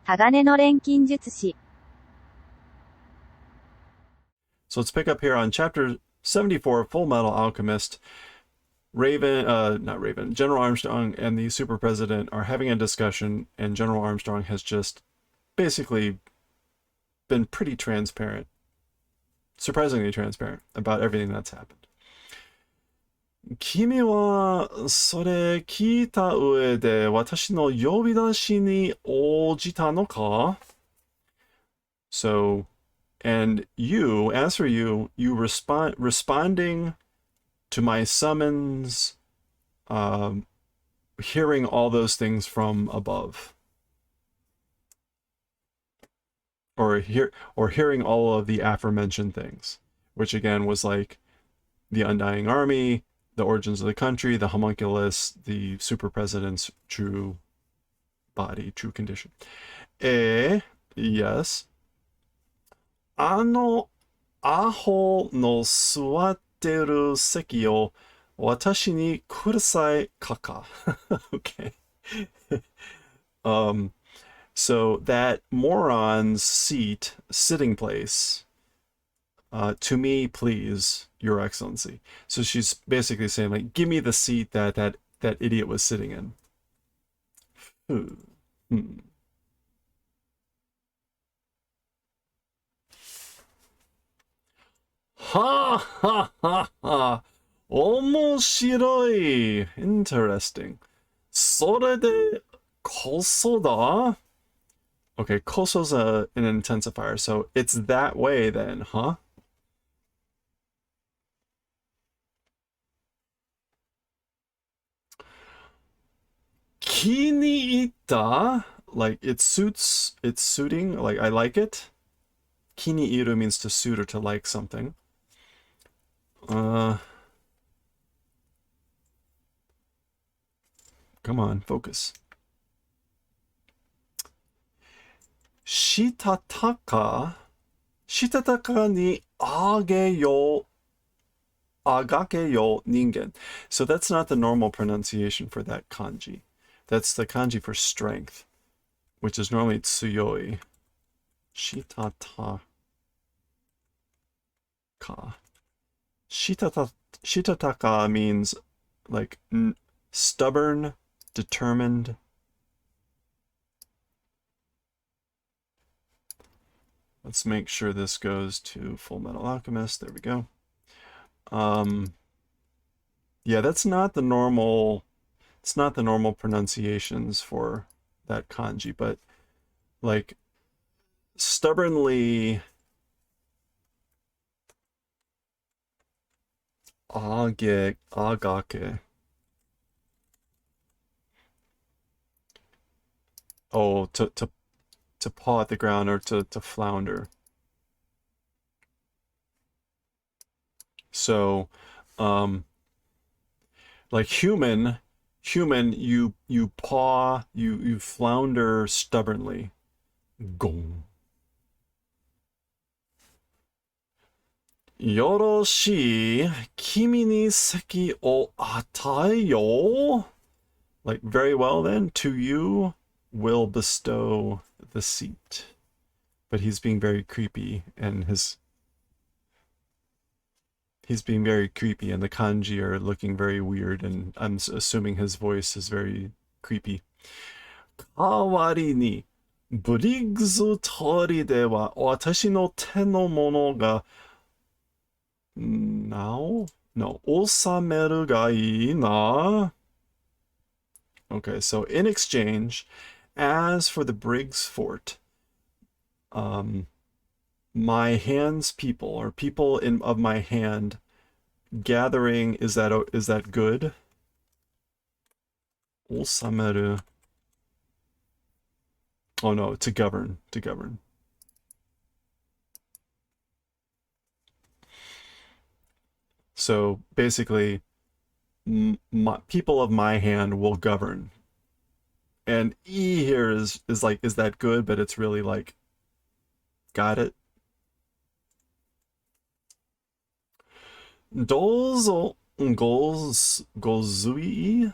鋼の錬金術師 So let's pick up here on chapter 74 of Fullmetal Alchemist. General Armstrong and the Super President are having a discussion, and General Armstrong has just basically been pretty transparent, surprisingly transparent about everything that's happened. 君はそれ聞いた上で私の呼び出しに応じたのか? So, and you, as for you, responding to my summons, hearing all those things from above, or hearing all of the aforementioned things, which again was like the Undying Army, the origins of the country, the homunculus, the super president's true body, true condition. Yes. あのアホの座ってる席を私にくださいかか. Okay. So that moron's seat, sitting place, to me, please, Your Excellency. So she's basically saying, like, give me the seat that idiot was sitting in. Ha ha ha ha. 面白い. Interesting. それでこそだ? Okay, koso's an intensifier, so it's that way then, huh? Kiniita, like it's suiting, like I like it. Kiniiru means to suit or to like something. Come on, focus. Shitataka ni agakeyo ningen. So that's not the normal pronunciation for that kanji. That's the kanji for strength, which is normally tsuyoi. Shitataka. Shitataka means like stubborn, determined. Let's make sure this goes to Fullmetal Alchemist. There we go. Yeah, that's not the normal. It's not the normal pronunciations for that kanji, but like stubbornly agake. Oh, to paw at the ground or to flounder. So, like human, you paw, you flounder stubbornly. Gong. Yoroshi, kimi ni seki o atai yo. Like, very well then, to you will bestow the seat. But he's being very creepy, and he's being very creepy, and the kanji are looking very weird, and I'm assuming his voice is very creepy. Kawari ni, Briggs tori de wa watashi no te no mono ga osameru ga ii na. Okay, so in exchange, as for the Briggs Fort, my hand's people, or people of my hand, gathering, is that good? Osameru. Oh no, to govern. So basically, people of my hand will govern. And E here is like, is that good? But it's really like, got it? Dozo Golzui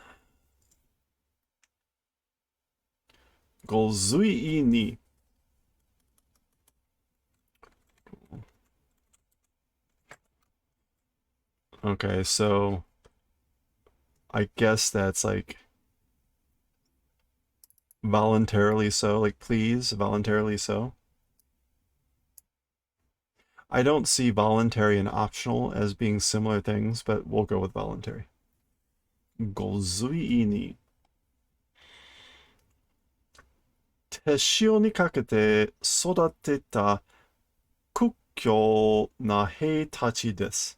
ni Okay, so I guess that's like voluntarily so, like please, voluntarily so. I don't see voluntary and optional as being similar things, but we'll go with voluntary. ご随意に手塩にかけて育てた屈強な兵たちです。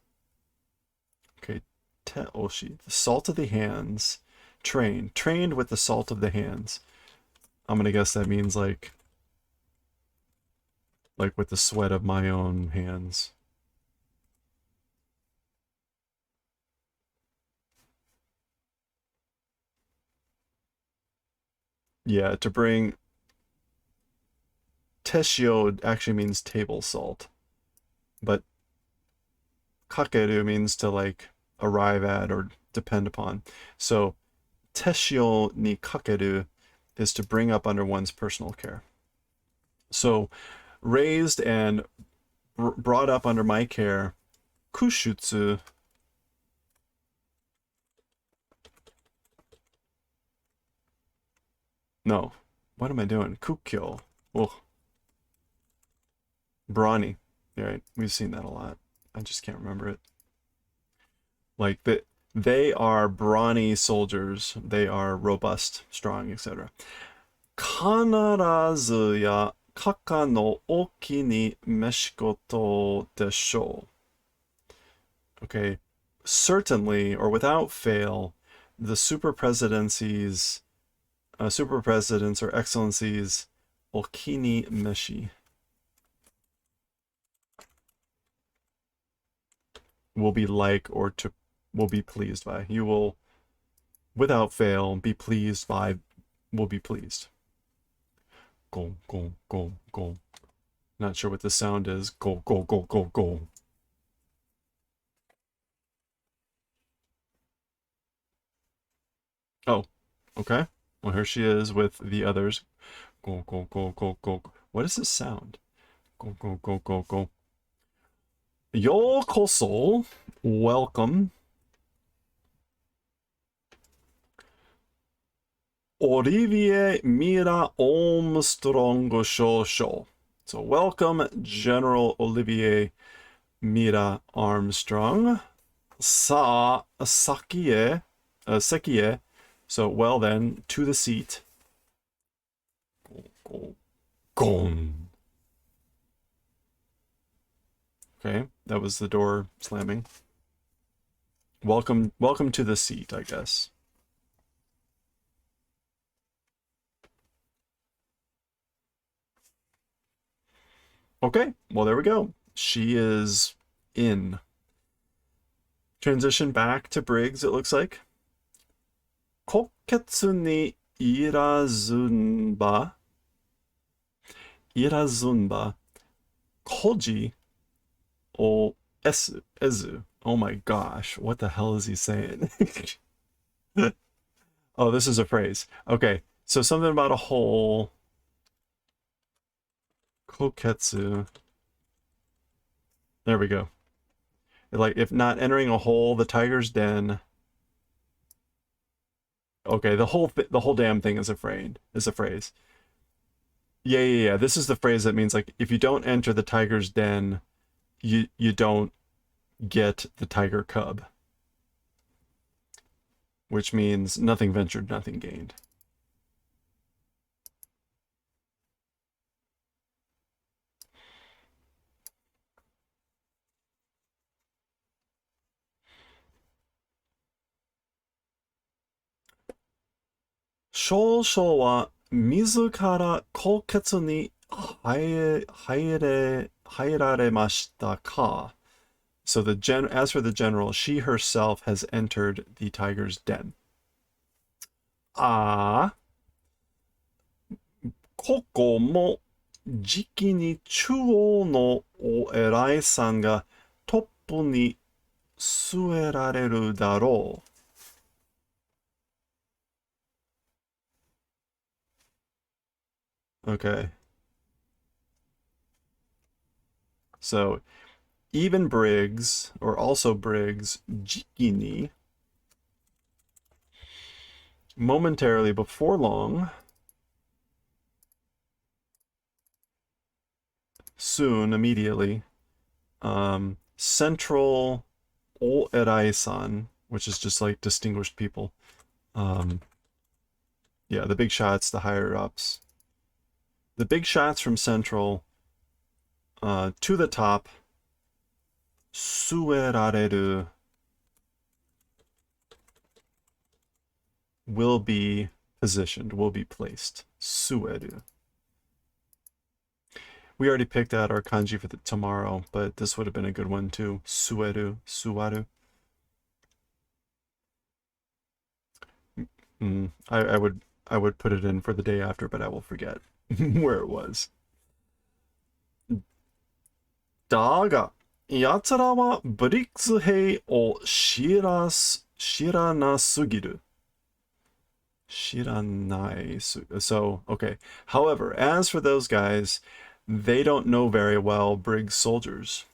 Okay, 手押し, the salt of the hands, trained with the salt of the hands. I'm gonna guess that means like with the sweat of my own hands. Yeah, to bring teshio actually means table salt, but kakeru means to like arrive at or depend upon. So teshio ni kakeru is to bring up under one's personal care. So raised and brought up under my care, kushutsu. No, what am I doing? Kukyo. Oh, brawny. Right, we've seen that a lot. I just can't remember it. Like they are brawny soldiers. They are robust, strong, etc. 必ずやかかの沖に召しことでしょう. Okay, certainly or without fail, the super presidents or excellencies okini meshi will be like or to will be pleased by. You will without fail be pleased by will be pleased. Go, go, go, go. Not sure what the sound is. Go, go, go, go, go. Oh, okay. Well, here she is with the others. Go, go, go, go, go. What is this sound? Go, go, go, go, go. Yokoso. Welcome. Olivier Mira Armstrong Shosho. So welcome, General Olivier Mira Armstrong. Sekie. So well then, to the seat. Gon. Okay, that was the door slamming. Welcome to the seat, I guess. Okay, well there we go. She is in. Transition back to Briggs, it looks like. Koketsu ni irazunba. Koji o ezu. Oh my gosh, what the hell is he saying? Oh, this is a phrase. Okay, so something about a hole. Koketsu. There we go. Like, if not entering a hole, the tiger's den. Okay, the whole damn thing is a phrase. Yeah. This is the phrase that means like if you don't enter the tiger's den, you don't get the tiger cub. Which means nothing ventured, nothing gained. Shōshō wa mizu kara koketsu ni hairaremashita ka. So as for the general, she herself has entered the tiger's den. Ah, ここもじきに中央のお偉いさんがトップに据えられるだろう. Okay. So, even Briggs, or also Briggs, jiki ni, momentarily before long, soon, immediately, central o erai-san, which is just like distinguished people. Yeah, the big shots, the higher ups. The big shots from central to the top, suerareru, will be positioned, will be placed. Sueru. We already picked out our kanji for tomorrow, but this would have been a good one too. Sueru, suwaru. I would put it in for the day after, but I will forget where it was. だが、奴らはブリックス兵を知らなすぎる。Shiranai. So, okay. However, as for those guys, they don't know very well Briggs soldiers.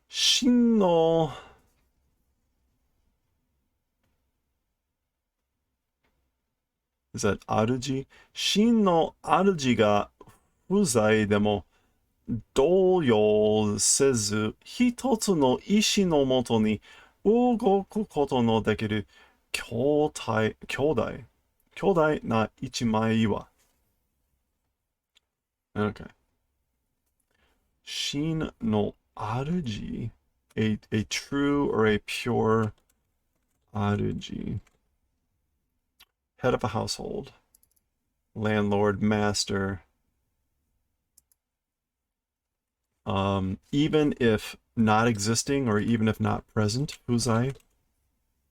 Shin no... Is that Aruji? Shin no Aruji ga fuzai demo 動揺せず、一つの意志のもとに動くことのできる兄弟な一枚は。Okay. Shin no aruji, a true or a pure aruji. Head of a household. Landlord, master. Even if not existing or even if not present, fuzai.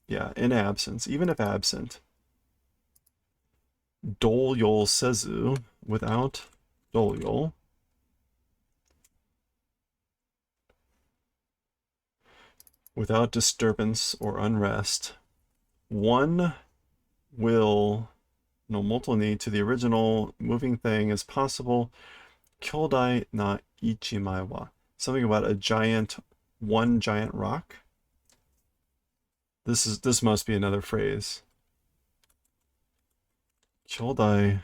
Yeah, in absence, even if absent. Doryol sezu, without doryol. Without disturbance or unrest. One will, no multi to the original moving thing as possible. Kyodai na ichimai wa. Something about a giant, one giant rock. This must be another phrase. Kyodai.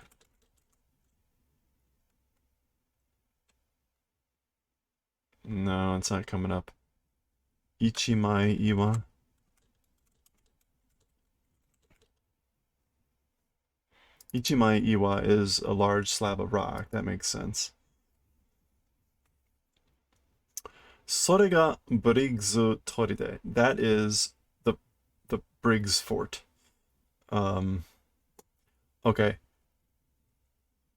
No, it's not coming up. Ichimai iwa. Ichimai iwa is a large slab of rock. That makes sense. それが Briggs Toride. That is the Briggs Fort. Okay.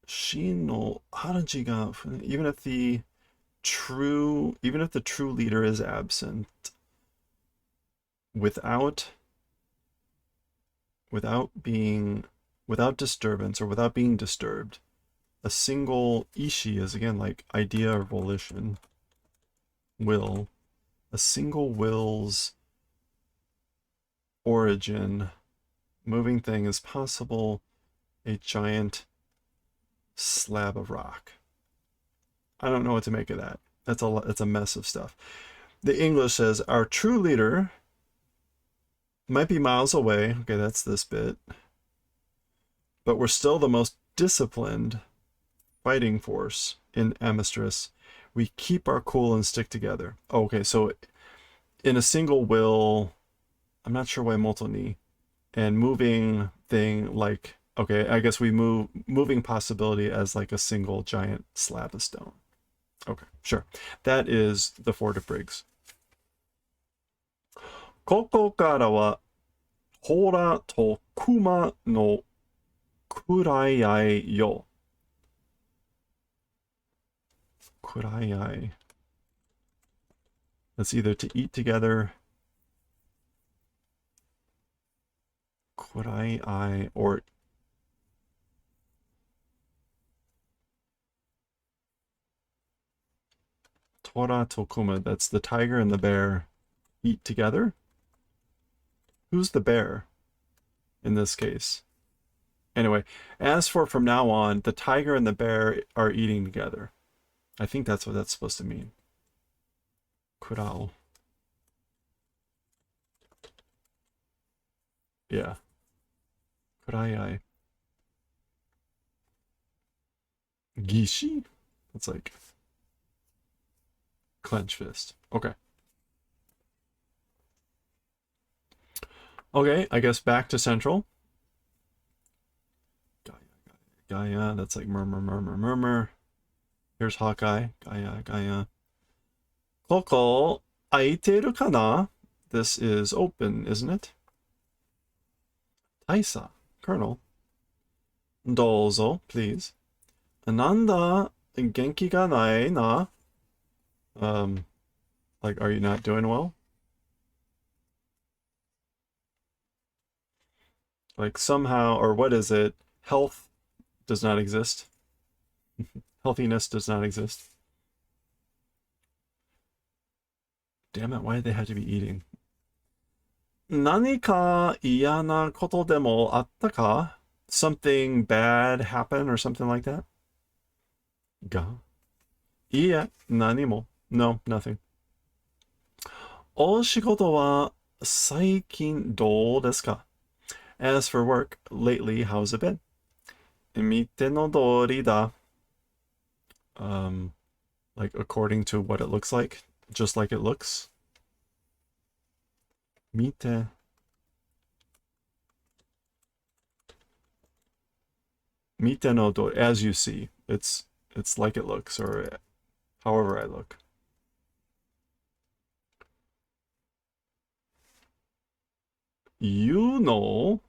Shin no Haraji ga, even if the true leader is absent, without disturbance or without being disturbed, a single ishi is again like idea or volition. Will, a single will's origin, moving thing is possible, a giant slab of rock. I don't know what to make of that. That's a mess of stuff. The English says, our true leader might be miles away. Okay, that's this bit. But we're still the most disciplined fighting force in Amistris. We keep our cool and stick together. Okay, so in a single will, I'm not sure why multi, and moving thing like, okay, I guess we moving possibility as like a single giant slab of stone. Okay, sure. That is the Fort of Briggs. ここからは、ホラとクマの位合よ。Kurai. That's either to eat together, Kurai, or Tora Tokuma. That's the tiger and the bear eat together. Who's the bear in this case? Anyway, as for from now on, the tiger and the bear are eating together. I think that's what that's supposed to mean. Kurao. Yeah. Kurayai. Gishi? That's like clench fist. Okay. Okay, I guess back to Central. Gaia, that's like murmur, murmur, murmur. Here's Hawkeye. Gaia, Gaia. Koko, aiteru kana? This is open, isn't it? Taisa, Colonel. Dozo, please. Nanda, genki ga nai na? Like, are you not doing well? Like, somehow, or what is it? Health does not exist. Healthiness does not exist. Damn it, why did they have to be eating? Nani ka iya na koto demo atta ka? Something bad happen or something like that? Ga? Iya, nani mo. No, nothing. お仕事は最近どうですか? As for work, lately, how's it been? 見ての通りだ. Like according to what it looks like, just like it looks. 見て. Mite no do, as you see. It's like it looks, or however I look. You know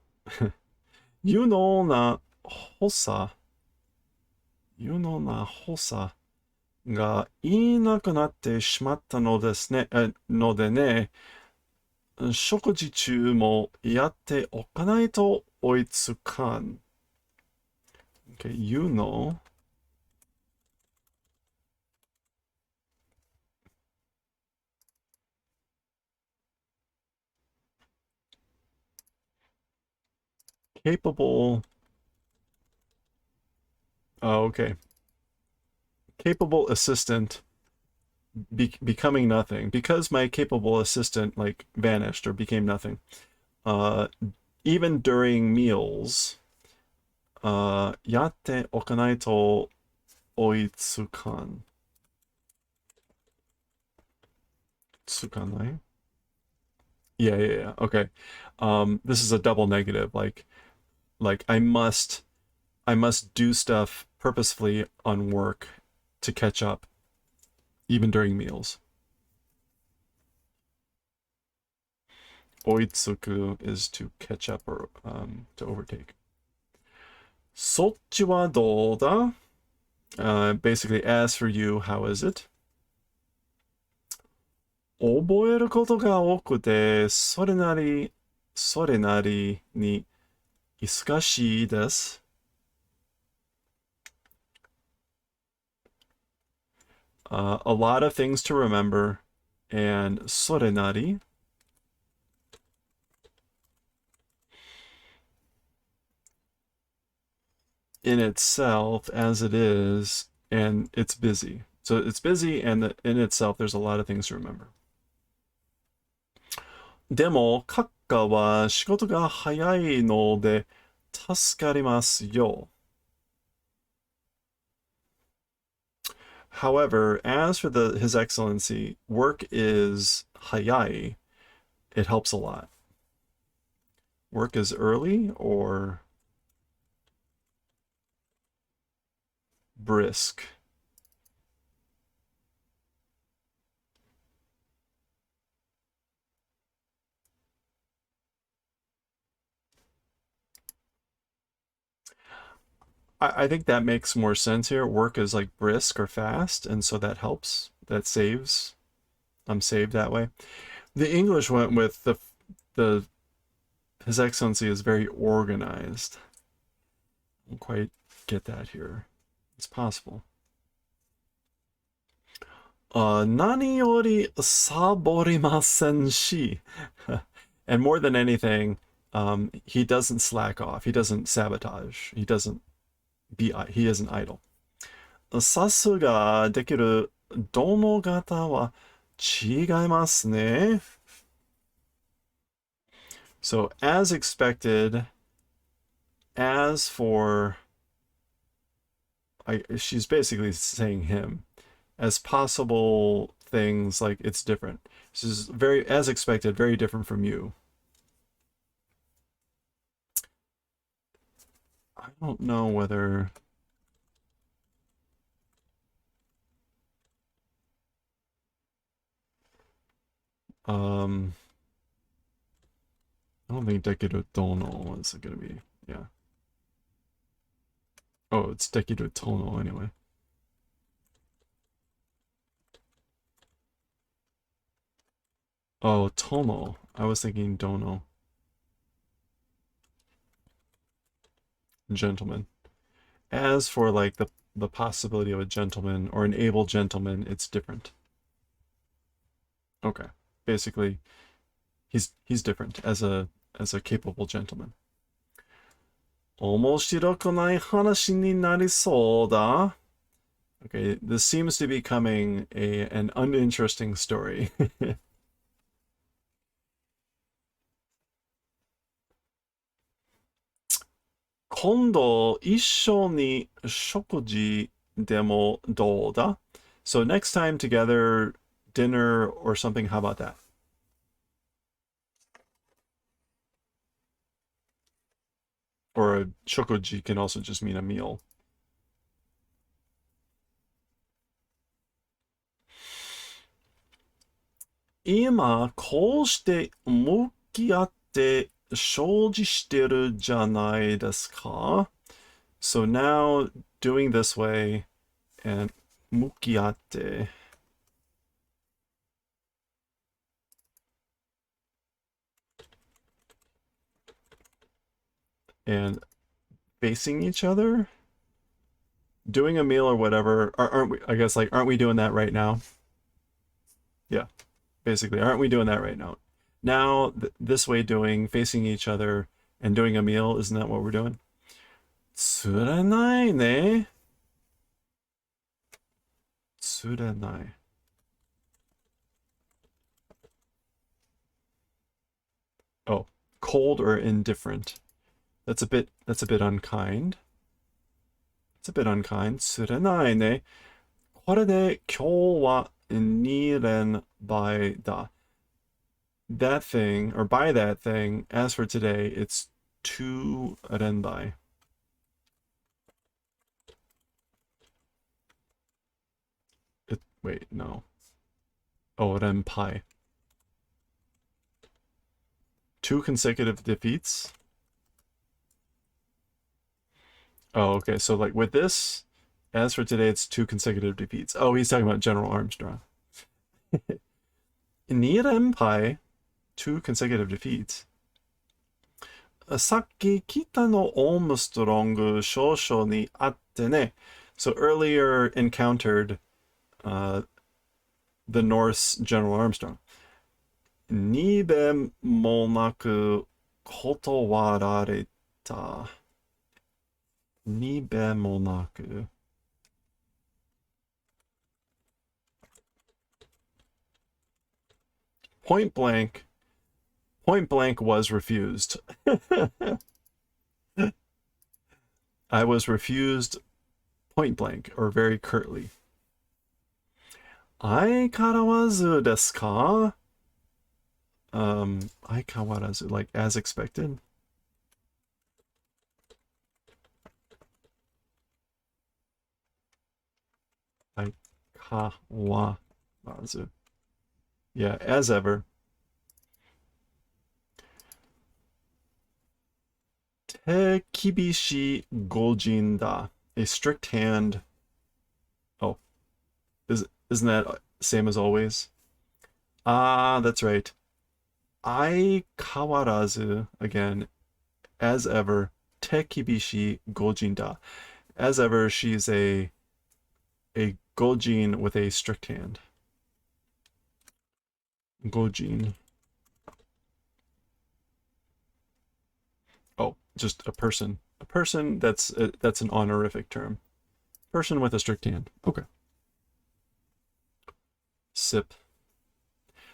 na hosa. You know na hosa がいなくなってしまったのですね。のでね、食事中もやっておかないと追いつかん。Okay, you know. Capable. Oh, okay. Capable assistant becoming nothing. Because my capable assistant like vanished or became nothing. Even during meals, やっておかないと追いつかん。つかない? Yeah. Okay. This is a double negative. Like I must do stuff purposefully on work to catch up, even during meals. Oitsuku is to catch up or to overtake. そっちはどうだ? Basically, as for you, how is it? 覚えることが多くて、それなりに忙しいです。A lot of things to remember, and それなり in itself as it is, and it's busy. So it's busy, and in itself, there's a lot of things to remember. でも、閣下は仕事が早いので助かりますよ。However, as for His Excellency, work is hayai. It helps a lot. Work is early or brisk? I think that makes more sense here. Work is like brisk or fast, and so that helps. That saves. I'm saved that way. The English went with the His Excellency is very organized. I don't quite get that here. It's possible. 何よりサボりませんし. And more than anything, he doesn't slack off. He doesn't sabotage. He isn't idle. さすができるどの方は違いますね。So, as expected, as for, she's basically saying him. As possible things, like it's different. This is very, as expected, very different from you. I don't know whether. Um, I don't think Dekido Dono is gonna be. Yeah. Oh, it's Dekido Tono anyway. Oh, Tomo. I was thinking Dono. Gentleman. As for like the possibility of a gentleman or an able gentleman, it's different. Okay. Basically, he's different as a capable gentleman. 面白くない話になりそうだ. Okay, this seems to be becoming an uninteresting story. 今度一緒に食事でもどうだ? So next time together, dinner or something, how about that? Or a shokuji can also just mean a meal. 今こうして向き合って生じしてるじゃないですか? So now doing this way and 向き合って and facing each other, doing a meal or whatever. Aren't we? I guess like aren't we doing that right now? Yeah, basically, aren't we doing that right now? Now this way, doing facing each other and doing a meal, isn't that what we're doing? 釣れないね。釣れない. Oh, cold or indifferent. That's a bit unkind. It's a bit unkind. 釣れないね。これで今日は2連敗だ. That thing, or by that thing, as for today, it's 2 renbai. Wait, no. Oh, renpai. 2 consecutive defeats? Oh, okay, so like with this, as for today, it's 2 consecutive defeats. Oh, he's talking about General Armstrong. 2 renpai, 2 consecutive defeats. さっき北のオームストロング少々に会ってね. So earlier encountered the Norse General Armstrong. にべもなく断られた. にべもなく. Point blank was refused. I was refused point blank, or very curtly. 相変わらずですか?相変わらず, like as expected. 相変わらず. Yeah, as ever. 手厳しい御人だ. A strict hand. Oh, isn't that same as always? Ah, that's right. 相変わらず, again, as ever, 手厳しい御人だ. As ever, she's a gojin with a strict hand. Gojin. Oh, just a person. A person, that's an honorific term Person with a strict hand. Okay. Sip.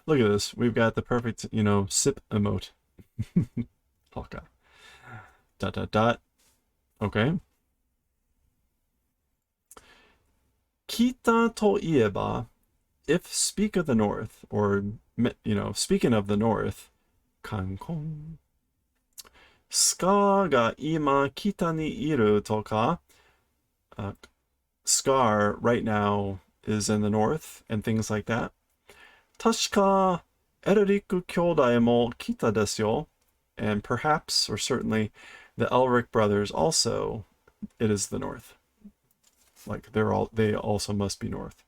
Look at this. We've got the perfect, sip emote. Hawkeye. Dot, dot, dot. Okay. Kita to ieba, if speak of the north, or, speaking of the north, kankon. Ska ga ima kita ni iru toka. Scar right now is in the north, and things like that. Tashika Eririku kyodai mo kita desu yo. And perhaps, or certainly, the Elric brothers also, it is the north. Like, they also must be north.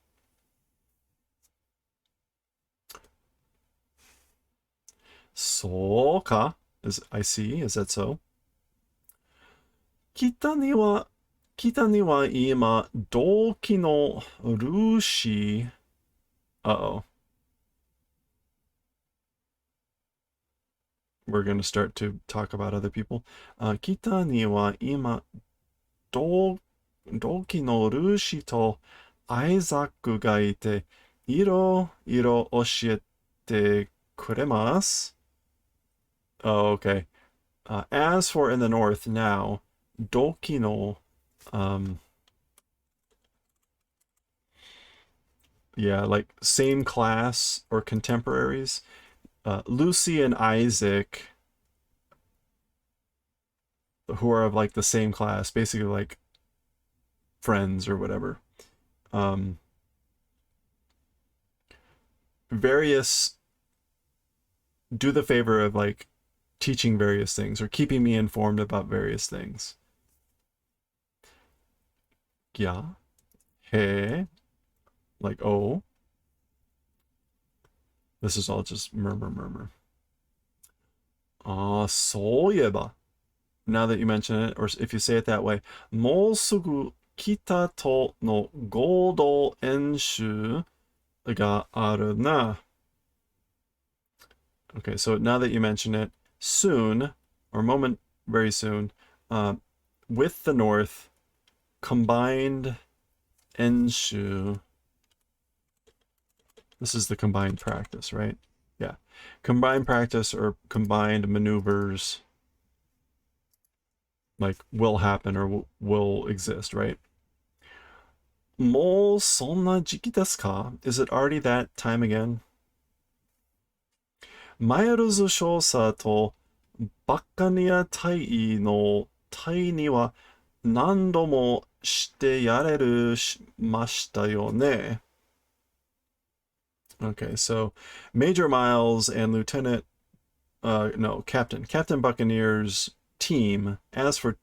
So ka, I see, is that so? Kita ni wa ima doki no rushi. Uh-oh. We're going to start to talk about other people. Kita ni wa ima doki no rushi to Aizaku ga ite iro oshiete kuremasu. Oh, okay. As for in the north now, doki no, yeah, like same class or contemporaries. Lucy and Isaac, who are of like the same class, basically like friends or whatever. Various do the favor of like teaching various things or keeping me informed about various things. Yeah. Hey. Like, oh. This is all just murmur. Soyeba. Now that you mention it, or if you say it that way, Mousugu kita to no godo enshu ga aru na. Okay, so now that you mention it, soon, or very soon, with the north, combined enshu. This is the combined practice, right? Yeah. Combined practice or combined maneuvers like will happen or will exist, right? Mo sonna jiki desu ka? Is it already that time again? Maeruzu shosa to bakkania tai no tai ni wa nando mo shite yareru mashita yo ne. Okay, so Major Miles and Captain Buccaneer's team, as for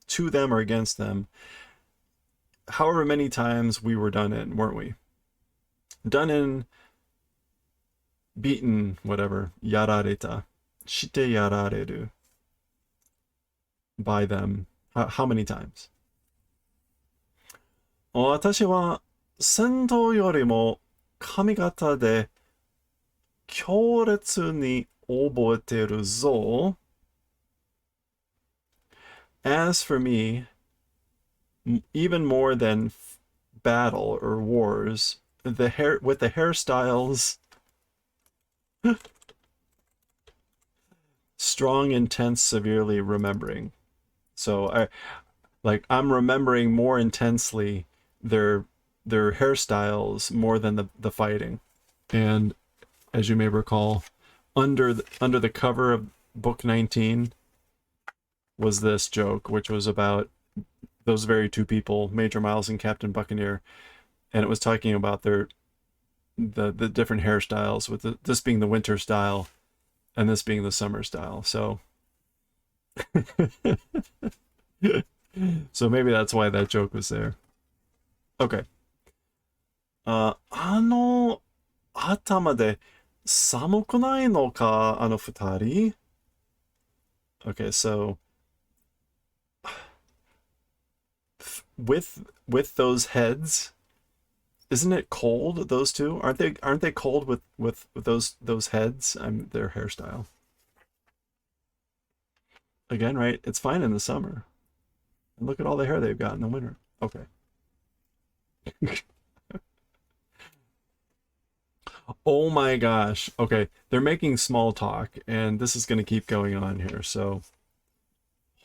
to them or against them, however many times we were done in, weren't we? Done in, beaten, whatever, yarareta, shite yarareru, by them. How many times? 私は戦闘よりも髪型で強烈に覚えてるぞ. As for me, even more than battle or wars, with the hairstyles, strong, intense, severely remembering. So I'm remembering more intensely their hairstyles more than the fighting. And as you may recall, under the cover of book 19 was this joke, which was about those very two people, Major Miles and Captain Buccaneer, and it was talking about the different hairstyles, with this being the winter style and this being the summer style. So so maybe that's why that joke was there. Okay. 頭で寒くないのか、あの二人? Okay, so with those heads, isn't it cold? Those two aren't they cold with those heads? Their hairstyle. Again, right? It's fine in the summer. And look at all the hair they've got in the winter. Okay. Oh my gosh. Okay, they're making small talk, and this is going to keep going on here. So,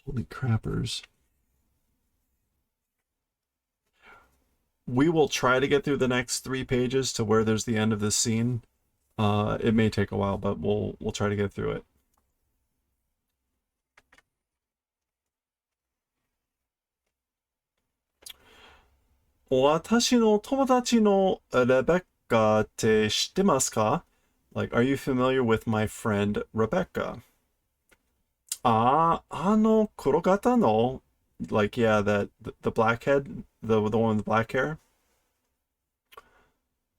holy crappers. We will try to get through the next 3 pages to where there's the end of this scene. It may take a while, but we'll try to get through it. 私の友達のレベッカって知ってますか? Like, are you familiar with my friend Rebecca? 黒型の like, yeah, the blackhead, the one with the black hair?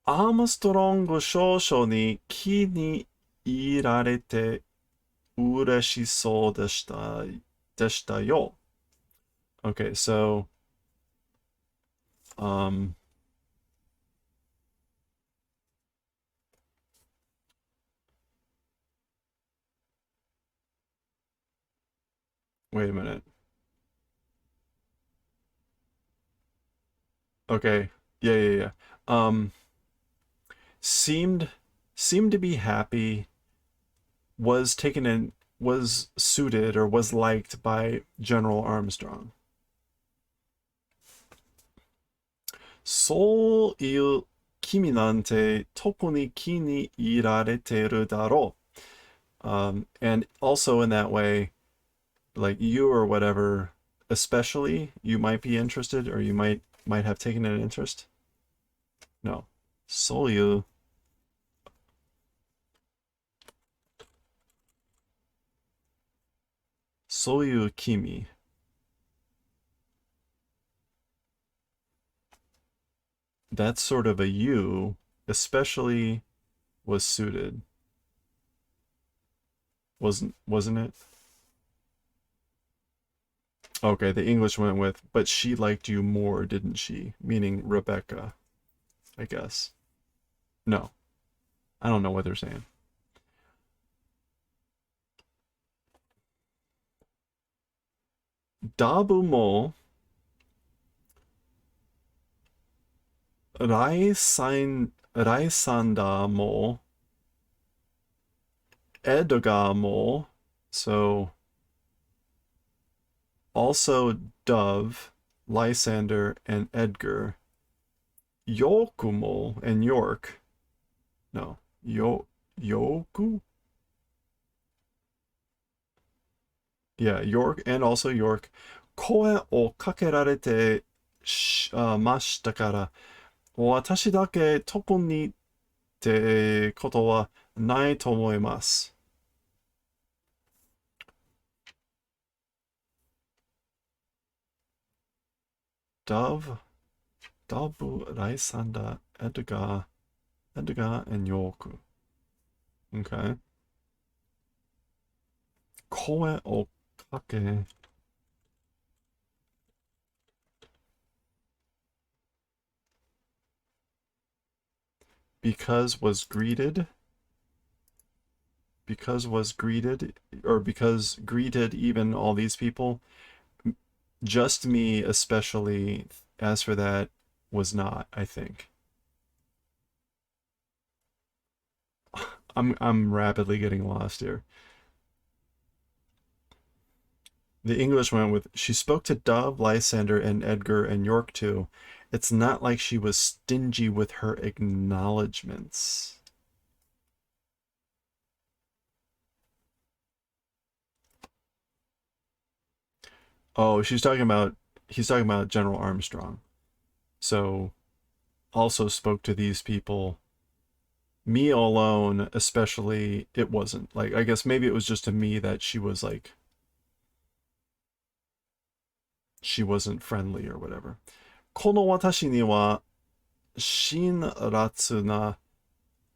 アームストロング少々に気に入られて嬉しそうでしたよ. Okay, so, um, wait a minute. Okay, yeah. Seemed seemed to be happy, was taken in, was suited or was liked by General Armstrong. そういう君なんて特に気に入られてるだろう. And also in that way, like you or whatever, especially you might be interested or you might have taken an interest. No. そういう君. That's sort of a you, especially was suited. Wasn't it? Okay, the English went with, but she liked you more, didn't she? Meaning Rebecca, I guess. No, I don't know what they're saying. ダブもライサンダーもエドガーも so also Dove, Lysander, and Edgar. Yokumo and York. No. Yoku? Yeah, York and also York. 声をかけられてましたから、私だけ特にってことはないと思います。Dove, Lysander, Edgar, and York. Okay. 声をかけ because was greeted or because greeted even all these people, just me especially, as for that, was not, I think. I'm rapidly getting lost here. The English went with, she spoke to Dove, Lysander, and Edgar, and York too. It's not like she was stingy with her acknowledgments. Oh, he's talking about General Armstrong. So, also spoke to these people. Me alone, especially, it wasn't. Like, I guess maybe it was just to me that she was like, she wasn't friendly or whatever. この私には辛辣な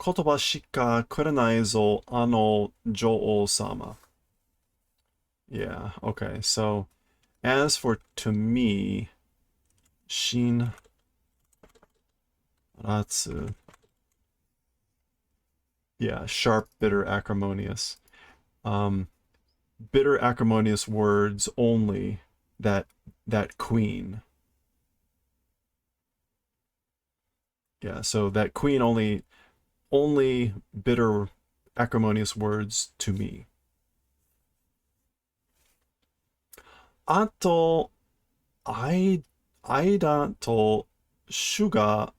言葉しかくれないぞ、あの女王様. Yeah, okay. So, as for to me, 辛辣, yeah, sharp, bitter, acrimonious. Bitter, acrimonious words only that queen. Yeah, so that queen only bitter acrimonious words to me. あと、間とシュガ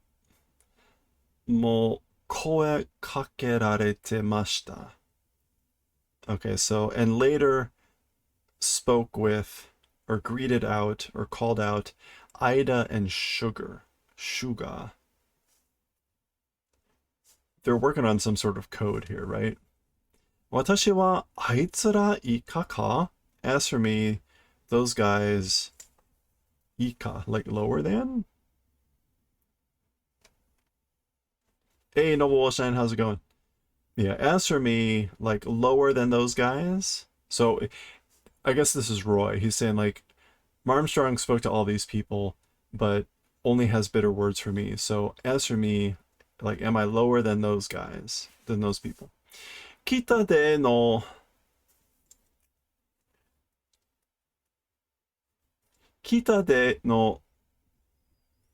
ーも声かけられてました。Okay, so, and later spoke with, or greeted out, or called out Ida and Suga. They're working on some sort of code here, right? 私はあいつら以下か? As for me, those guys, 以下, like lower than? Hey, Noble Wolstein, how's it going? Yeah, as for me, like lower than those guys. So I guess this is Roy. He's saying like Marmstrong spoke to all these people, but only has bitter words for me. So as for me, like, am I lower than those guys, than those people? 北での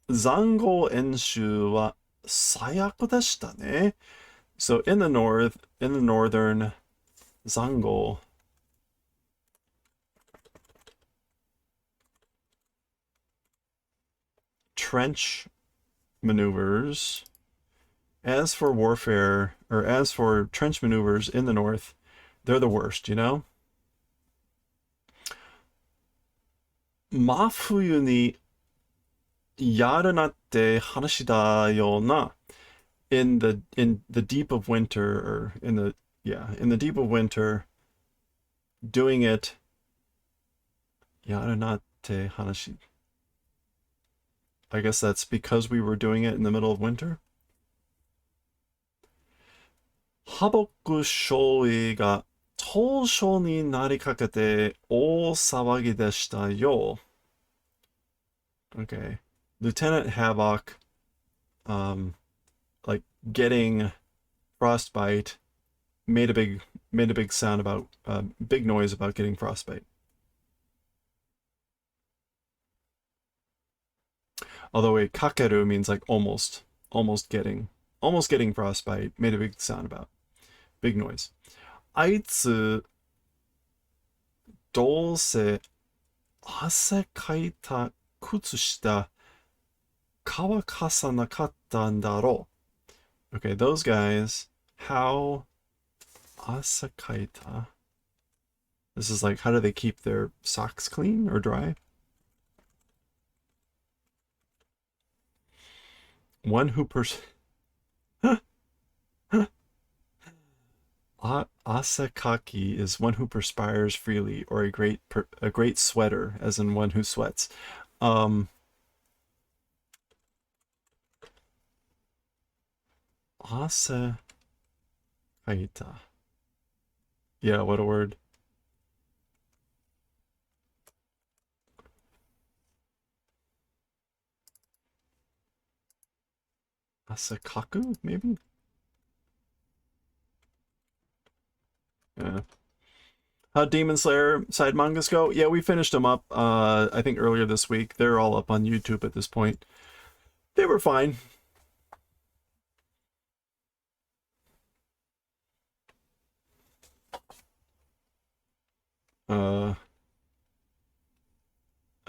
塹壕演習は最悪でしたね。So in the northern 塹壕 trench maneuvers. As for warfare, or as for trench maneuvers in the north, they're the worst, you know? 真冬にやるなって話だよな。In the deep of winter, or in the deep of winter, doing it やるなって話. I guess that's because we were doing it in the middle of winter. ハボック少尉が当初になりかけて大騒ぎでしたよ. Okay. Lieutenant Havok, like getting frostbite, made a big sound about, big noise about getting frostbite. Although wait, kakeru means like almost getting frostbite, made a big sound about, big noise. あいつどうせ汗かいた靴下乾かさなかったんだろう. Okay, those guys, how 汗かいた? This is like, how do they keep their socks clean or dry? One who Asakaki is one who perspires freely, or a great sweater, as in one who sweats. Asakaita. Yeah, what a word. Asakaku, maybe? Yeah. How'd Demon Slayer side mangas go? Yeah, we finished them up, I think earlier this week. They're all up on YouTube at this point. They were fine.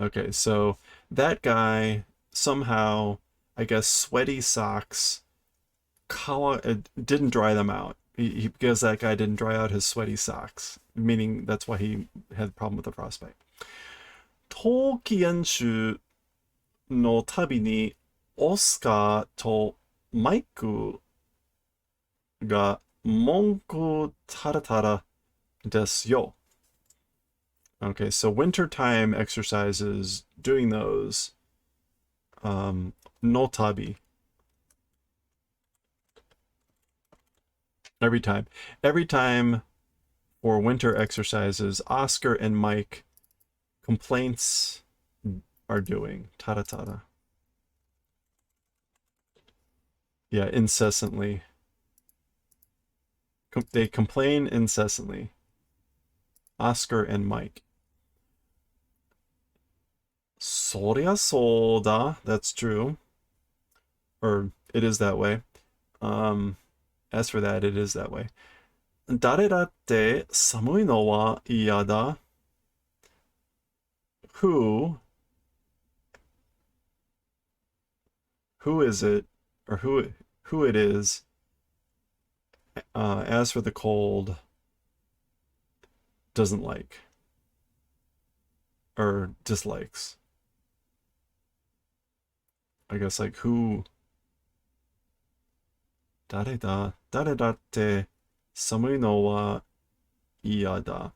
Okay, so that guy somehow, I guess, sweaty socks, didn't dry them out. Because that guy didn't dry out his sweaty socks, meaning that's why he had a problem with the frostbite. 冬季演習のたびにオスカーとマイクが文句たらたらですよ. Okay, so wintertime exercises, doing those, no tabi. Every time for winter exercises, Oscar and Mike complaints are doing tara tara. Yeah, incessantly. They complain incessantly. Oscar and Mike. そりゃそうだ. That's true. Or It is that way. As for that, it is that way. 誰だって寒いのは嫌だ. Who is it, or who it is, as for the cold, doesn't like or dislikes. I guess like who. 誰だって寒いのは嫌だ.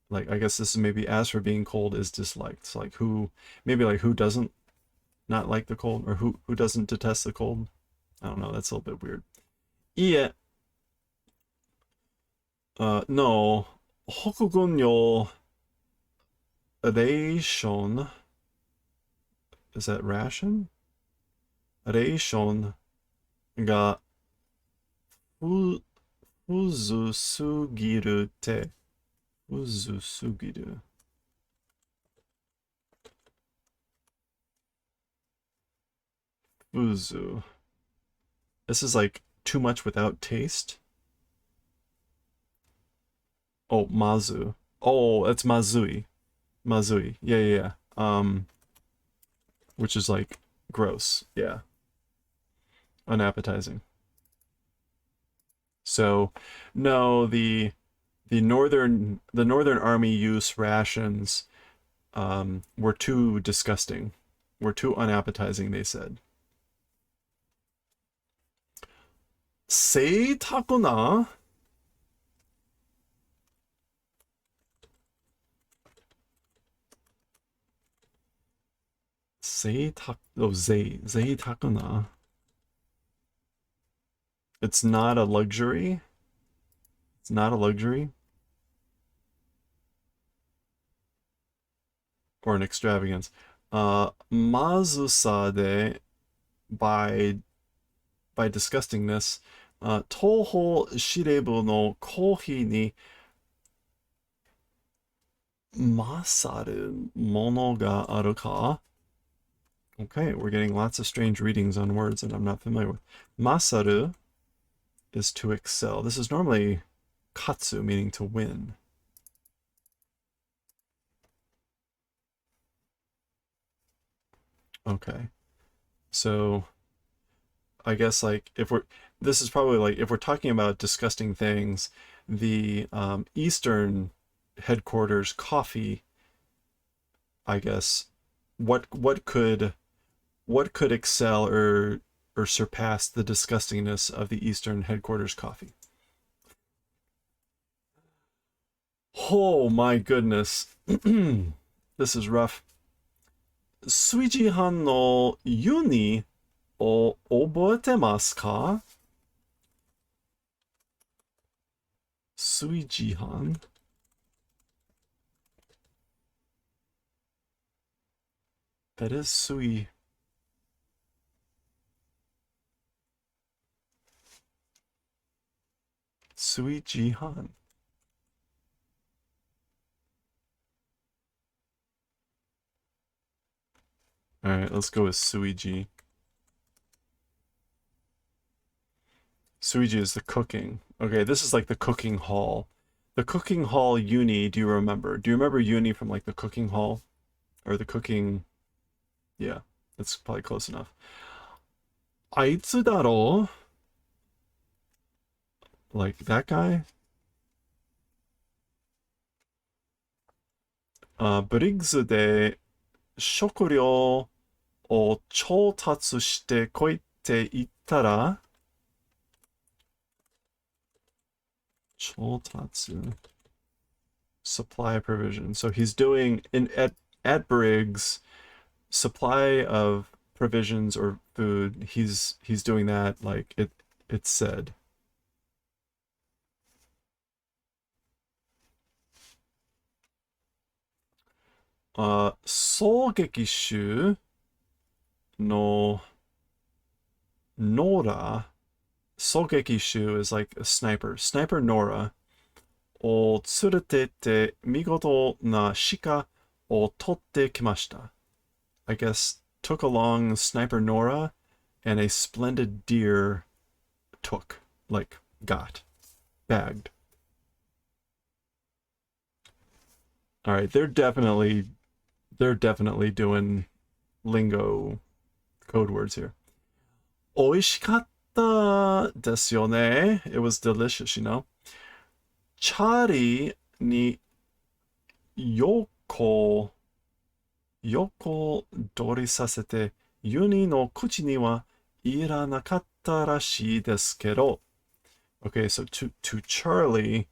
Like, I guess this is maybe as for being cold is disliked. So like who, maybe like who doesn't not like the cold, or who doesn't detest the cold. I don't know, that's a little bit weird. いえ, no, 北軍よ ration, is that ration? ration がふずすぎるて. ふずすぎる. Fuzu. This is like too much without taste. Oh, mazu. Oh, that's mazui. Mazui. Yeah. Which is like gross. Yeah. Unappetizing. So, no, the northern army use rations were too disgusting. Were too unappetizing, they said. 贅沢な?贅沢な. It's not a luxury. It's not a luxury. Or an extravagance. まずさで by disgustingness, 東方司令部のコーヒーに勝るものがあるか? Okay, we're getting lots of strange readings on words that I'm not familiar with. Masaru is to excel. This is normally katsu, meaning to win. Okay. So I guess like this is probably like if we're talking about disgusting things, the Eastern headquarters coffee, I guess, what could excel or surpass the disgustingness of the Eastern headquarters coffee? Oh my goodness. This is rough. 炊事班のユニを覚えてますか? 炊事班? That is sui. Sui Jihan. Alright, let's go with Suiji. Suiji is the cooking. Okay, this is like the cooking hall. The cooking hall uni, do you remember? Do you remember uni from like the cooking hall? Or the cooking... Yeah, that's probably close enough. あいつだろ? Like that guy? Briggs で食料を調達してこいって言ったら? 調達 supply provision. So he's doing at Briggs supply of provisions or food. He's doing that like it said. Sogegishu no Nora. Sogegishu is like a sniper. Sniper Nora を連れてって見事な鹿を取ってきました. I guess took along Sniper Nora and a splendid deer took, like got, bagged. All right, they're definitely doing lingo code words here. 美味しかったですよね. It was delicious, you know. チャーリーに横取りさせて、ユニの口にはいらなかったらしいですけど. Okay, so to Charlie,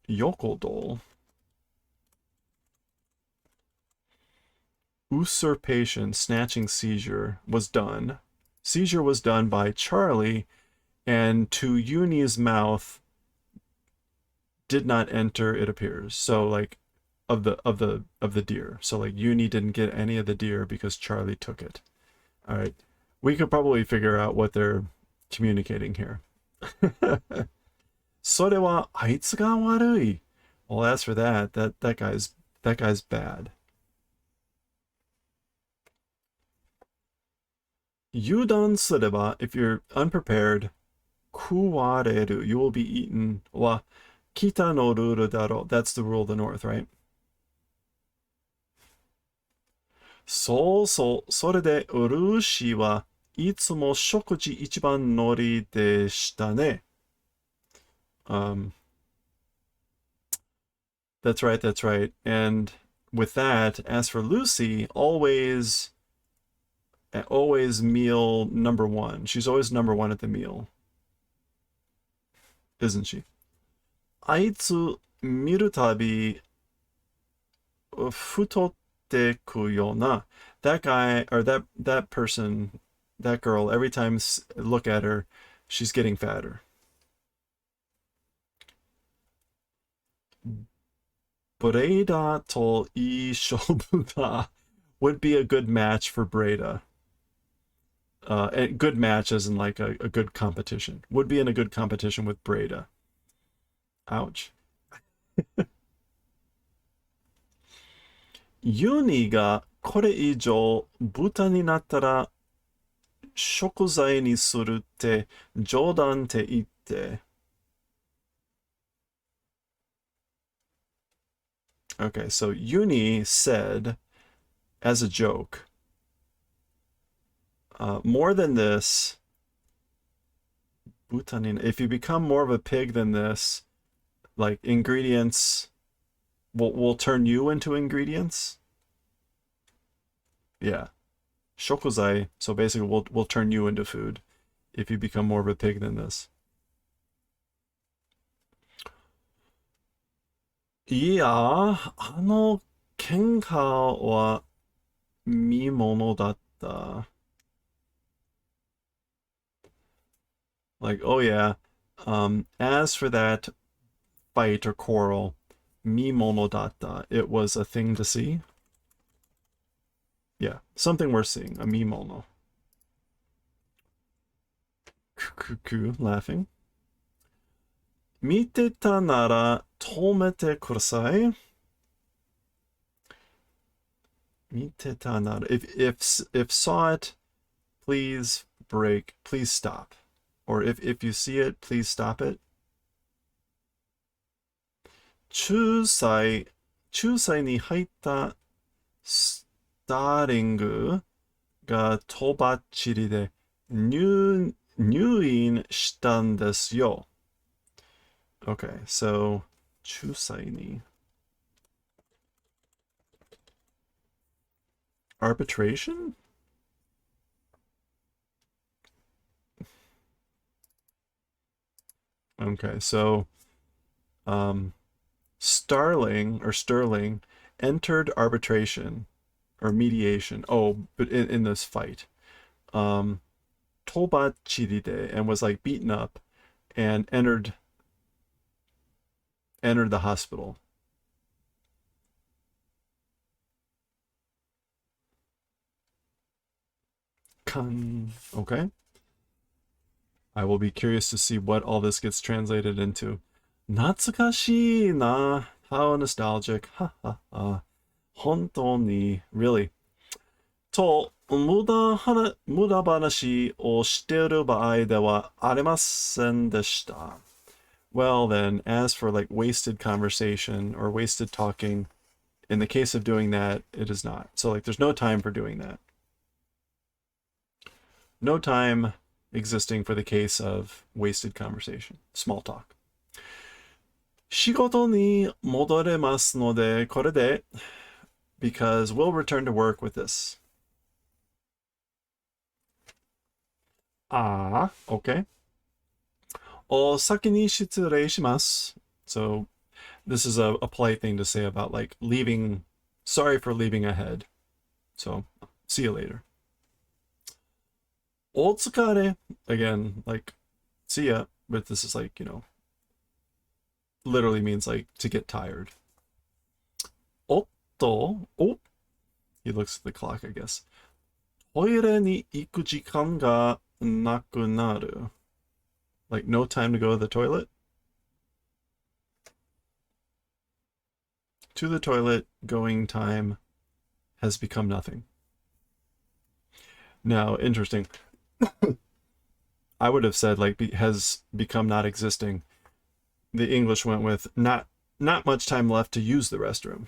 yokodol, usurpation, snatching seizure was done. Seizure was done by Charlie, and to Yuni's mouth did not enter, it appears. So like of the deer. So like Yuni didn't get any of the deer because Charlie took it. All right. We could probably figure out what they're communicating here. それはあいつが悪い. Well, as for that guy's bad. 油断すれば, if you're unprepared, 食われる, you will be eaten, は北のルールだろ. That's the rule of the north, right? そうそう、それでウルーシーはいつも食事一番乗りでしたね. That's right, that's right. And with that, as for Lucy, always meal number one. She's always number one at the meal. Isn't she? あいつ見るたび太ってくよな. That guy, or that person, that girl, every time look at her, she's getting fatter. Breda to I Shobuda would be a good match for Breda. A good match as in like a good competition. Would be in a good competition with Breda. Ouch. ユニがこれ以上豚になったら食材にするって冗談って言って. Okay, so Yuni said, as a joke, more than this, butanin, if you become more of a pig than this, like ingredients, we'll turn you into ingredients. Yeah. Shokuzai, so basically we'll turn you into food if you become more of a pig than this. いや、あの喧嘩は見ものだった. Like, oh yeah, as for that fight or quarrel, 見ものだった. It was a thing to see. Yeah, something worth seeing, a 見もの. Kuku laughing. 見てたなら止めてください. 見てたなら, if saw it, please break, please stop. Or if you see it, please stop it. 仲裁に入ったスターリングがとばっちりで入院したんですよ. Okay, so 仲裁に arbitration? Okay, so Sterling entered arbitration or mediation. Oh, but in this fight. Toba Chiride, and was like beaten up and entered the hospital. Okay. I will be curious to see what all this gets translated into. Natsukashi na. How nostalgic. Ha ha ha. Hontou ni. Really. と、無駄話をしている場合ではありませんでした。Well then, as for like wasted conversation or wasted talking, in the case of doing that, it is not. So like there's no time for doing that. No time existing for the case of wasted conversation, small talk. 仕事に戻れますので、これで because we'll return to work with this. Ah, okay. お先に失礼します. So this is a polite thing to say about like leaving. Sorry for leaving ahead. So see you later. お疲れ again, like see ya, but this is like, literally means like to get tired. おっと oh, he looks at the clock, I guess. トイレに行く時間がなくなる. Like no time to go to the toilet? To the toilet going time has become nothing. Now, interesting. I would have said like has become not existing. The English went with not much time left to use the restroom.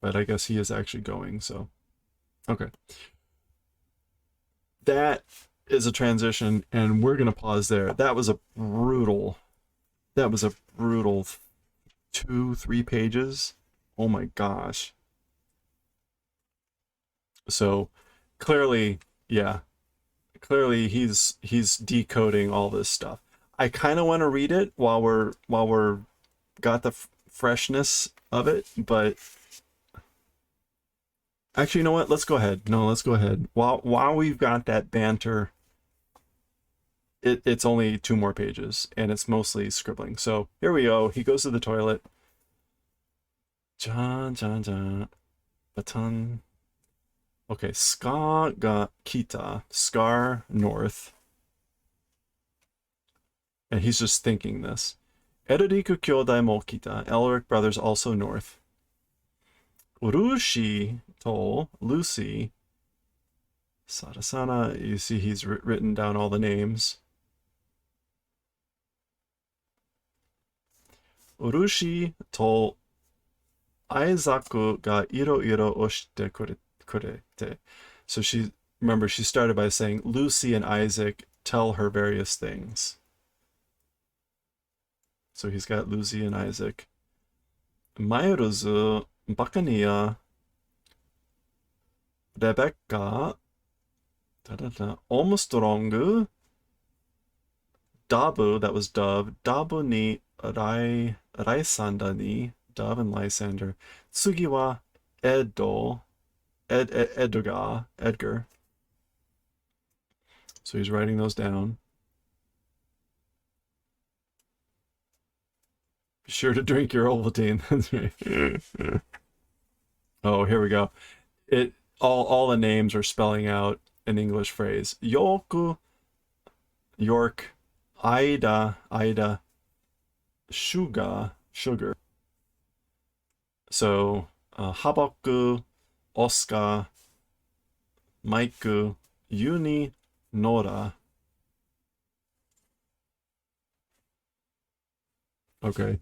But I guess he is actually going, so okay. That is a transition, and we're gonna pause there. That was a brutal 2-3 pages. Oh my gosh. So clearly, yeah. Clearly he's decoding all this stuff. I kind of want to read it while we're got the freshness of it, but actually, you know what? Let's go ahead. No, let's go ahead. While we've got that banter, it's only 2 more pages, and it's mostly scribbling. So here we go. He goes to the toilet. Baton. Okay, Ska ga kita. Scar north. And he's just thinking this. Eroriku kyodai mo kita. Elric brothers also north. Urushi to Lucy. Sarasana. You see he's written down all the names. Urushi to Aizaku ga iro iro oshite kurete. So she started by saying Lucy and Isaac tell her various things. So he's got Lucy and Isaac. Maeruzu, Bakania, Rebecca, Omstrongu, Dabu, that was Dove, Dabu ni Raisanda ni, Dove and Lysander, Tsugi wa Edgar. So he's writing those down. Be sure to drink your Ovaltine. That's right. Oh, here we go. All the names are spelling out an English phrase. Yoku, York, Ida, Sugar. So, Habaku, Oscar, Maiku, Uni, Nora. Okay.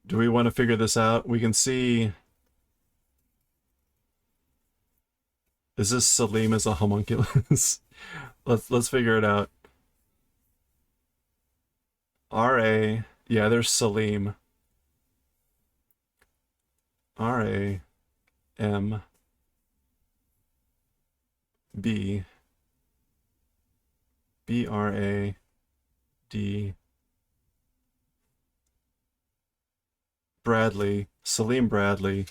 Do we want to figure this out? We can see... Is this Salim as a homunculus? Let's figure it out. R.A. Yeah, there's Salim. R.A. M. B. B-R-A-D. Bradley. Salim Bradley.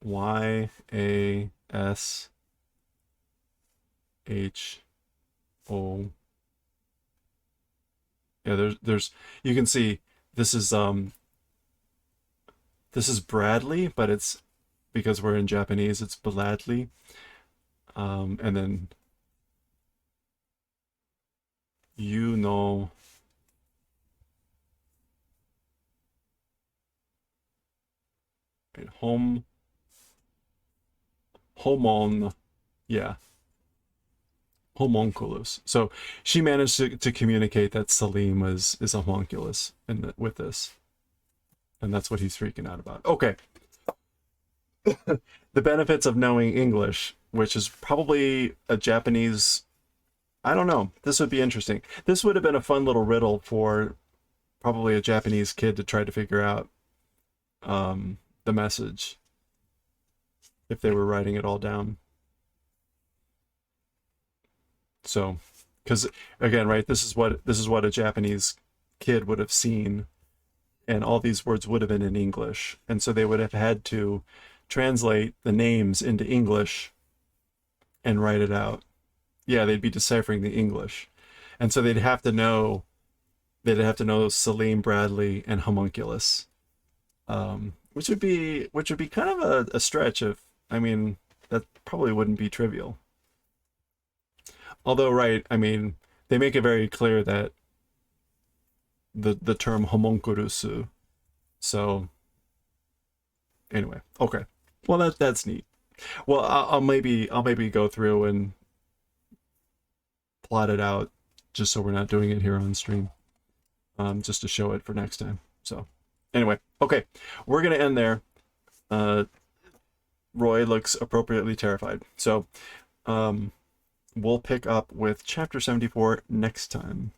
Y-A-S-H-O. Yeah, there's you can see this is Bradley, but it's because we're in Japanese, it's Bladley. And then you. Right, homon, yeah, homunculus. So she managed to communicate that Salim is a homunculus with this, and that's what he's freaking out about. Okay, the benefits of knowing English, which is probably a Japanese. I don't know. This would be interesting. This would have been a fun little riddle for probably a Japanese kid to try to figure out the message if they were writing it all down. So, because again, right, this is what a Japanese kid would have seen, and all these words would have been in English, and so they would have had to translate the names into English and write it out. Yeah, they'd be deciphering the English, and so they'd have to know Salim, Bradley, and homunculus, which would be kind of a stretch. Of I mean, that probably wouldn't be trivial. Although, right, I mean, they make it very clear that the term homunculus. So anyway, okay. Well, that's neat. Well, I'll maybe go through and plot it out, just so we're not doing it here on stream, just to show it for next time. So anyway, okay, we're gonna end there. Roy looks appropriately terrified. So we'll pick up with chapter 74 next time.